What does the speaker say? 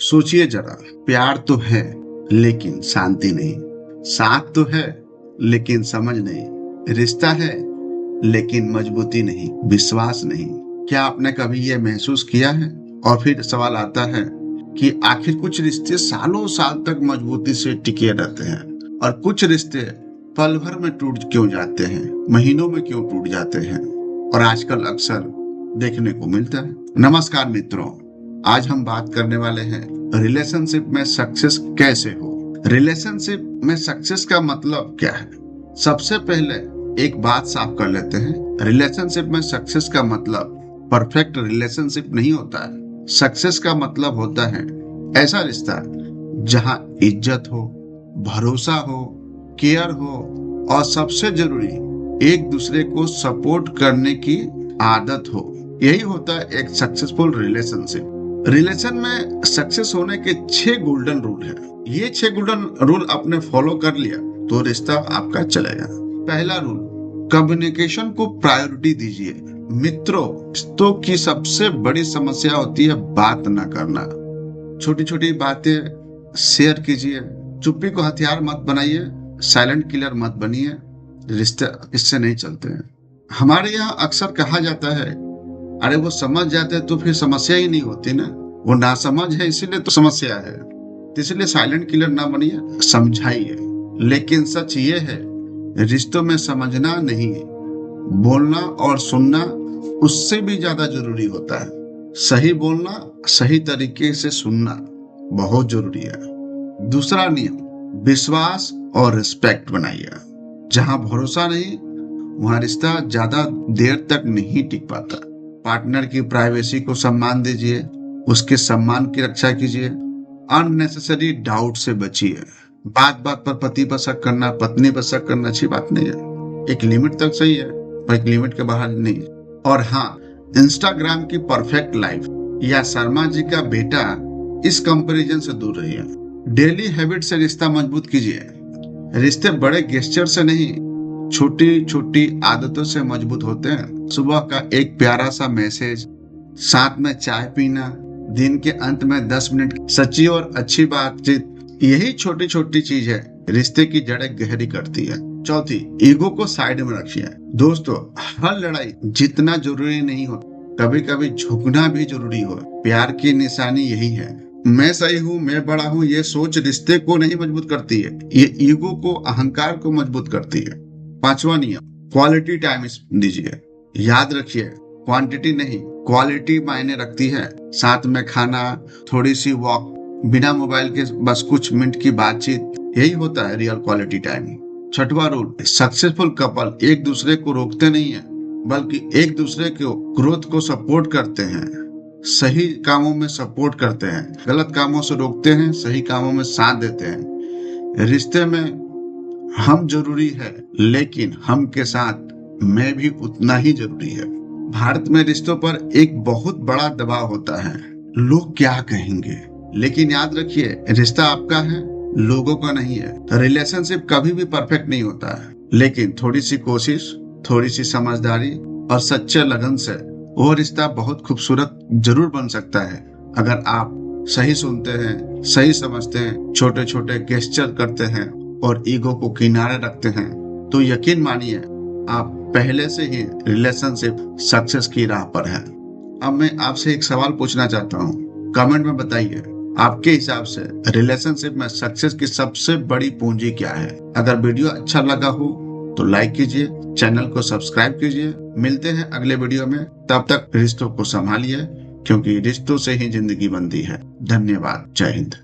सोचिए जरा, प्यार तो है लेकिन शांति नहीं, साथ तो है लेकिन समझ नहीं, रिश्ता है लेकिन मजबूती नहीं, विश्वास नहीं। क्या आपने कभी ये महसूस किया है? और फिर सवाल आता है कि आखिर कुछ रिश्ते सालों साल तक मजबूती से टिके रहते हैं और कुछ रिश्ते पल भर में टूट क्यों जाते हैं, महीनों में क्यों टूट जाते हैं, और आजकल अक्सर देखने को मिलता है। नमस्कार मित्रों, आज हम बात करने वाले हैं रिलेशनशिप में सक्सेस कैसे हो। रिलेशनशिप में सक्सेस का मतलब क्या है? सबसे पहले एक बात साफ कर लेते हैं, रिलेशनशिप में सक्सेस का मतलब परफेक्ट रिलेशनशिप नहीं होता है। सक्सेस का मतलब होता है ऐसा रिश्ता जहां इज्जत हो, भरोसा हो, केयर हो और सबसे जरूरी एक दूसरे को सपोर्ट करने की आदत हो। यही होता है एक सक्सेसफुल रिलेशनशिप। रिलेशन में सक्सेस होने के 6 गोल्डन रूल है। ये 6 गोल्डन रूल आपने फॉलो कर लिया तो रिश्ता आपका चलेगा। पहला रूल, कम्युनिकेशन को प्रायोरिटी दीजिए। मित्रों, रिश्तों की सबसे बड़ी समस्या होती है बात न करना। छोटी छोटी बातें शेयर कीजिए, चुप्पी को हथियार मत बनाइए, साइलेंट किलर मत बनिए। रिश्ते इससे नहीं चलते हैं। हमारे यहाँ अक्सर कहा जाता है, अरे वो समझ जाते तो फिर समस्या ही नहीं होती ना, वो नासमझ है इसीलिए तो समस्या है। तो इसलिए साइलेंट किलर ना बनिए, समझाइए। लेकिन सच ये है, रिश्तों में समझना नहीं, बोलना और सुनना उससे भी ज्यादा जरूरी होता है। सही बोलना, सही तरीके से सुनना बहुत जरूरी है। दूसरा नियम, विश्वास और रिस्पेक्ट बनाइए। जहां भरोसा नहीं वहां रिश्ता ज्यादा देर तक नहीं टिक पाता। पार्टनर की प्राइवेसी को सम्मान दीजिए, उसके सम्मान की रक्षा कीजिए। अननेसेसरी डाउट से बचिए। बात बात पर पति पर शक करना, पत्नी पर शक करना अच्छी बात नहीं है। एक लिमिट तक सही है पर एक लिमिट के बाहर नहीं। और हाँ, इंस्टाग्राम की परफेक्ट लाइफ या शर्मा जी का बेटा इस कंपैरिजन से दूर रहिए। डेली हैबिट से रिश्ता मजबूत कीजिए। रिश्ते बड़े गेस्चर से नहीं, छोटी छोटी आदतों से मजबूत होते हैं। सुबह का एक प्यारा सा मैसेज, साथ में चाय पीना, दिन के अंत में 10 मिनट सच्ची और अच्छी बातचीत, यही छोटी छोटी चीज है रिश्ते की जड़ें गहरी करती है। चौथी, ईगो को साइड में रखिए। दोस्तों, हर लड़ाई जितना जरूरी नहीं हो, कभी कभी झुकना भी जरूरी हो। प्यार की निशानी यही है। मैं सही हूँ, मैं बड़ा हूँ, ये सोच रिश्ते को नहीं मजबूत करती है, ये ईगो को, अहंकार को मजबूत करती है। 5वां नियम, क्वालिटी टाइम दीजिए। याद रखिए, क्वांटिटी नहीं क्वालिटी मायने रखती है। साथ में खाना, थोड़ी सी वॉक, बिना मोबाइल के बस कुछ मिनट की बातचीत, यही होता है रियल क्वालिटी टाइम। 6वां रूल, सक्सेसफुल कपल एक दूसरे को रोकते नहीं है बल्कि एक दूसरे को ग्रोथ को सपोर्ट करते हैं। सही कामों में सपोर्ट करते हैं, गलत कामों से रोकते हैं, सही कामों में साथ देते हैं। रिश्ते में हम जरूरी है लेकिन हम के साथ मैं भी उतना ही जरूरी है। भारत में रिश्तों पर एक बहुत बड़ा दबाव होता है, लोग क्या कहेंगे। लेकिन याद रखिए, रिश्ता आपका है, लोगों का नहीं है। रिलेशनशिप कभी भी परफेक्ट नहीं होता है, लेकिन थोड़ी सी कोशिश, थोड़ी सी समझदारी और सच्चे लगन से वो रिश्ता बहुत खूबसूरत जरूर बन सकता है। अगर आप सही सुनते हैं, सही समझते हैं, छोटे छोटे गेस्चर करते हैं और ईगो को किनारे रखते हैं, तो यकीन मानिए आप पहले से ही रिलेशनशिप सक्सेस की राह पर है। अब मैं आपसे एक सवाल पूछना चाहता हूँ, कमेंट में बताइए, आपके हिसाब से रिलेशनशिप में सक्सेस की सबसे बड़ी पूंजी क्या है? अगर वीडियो अच्छा लगा हो तो लाइक कीजिए, चैनल को सब्सक्राइब कीजिए। मिलते हैं अगले वीडियो में, तब तक रिश्तों को संभालिए, क्योंकि रिश्तों से ही जिंदगी बनती है। धन्यवाद, जय हिंद।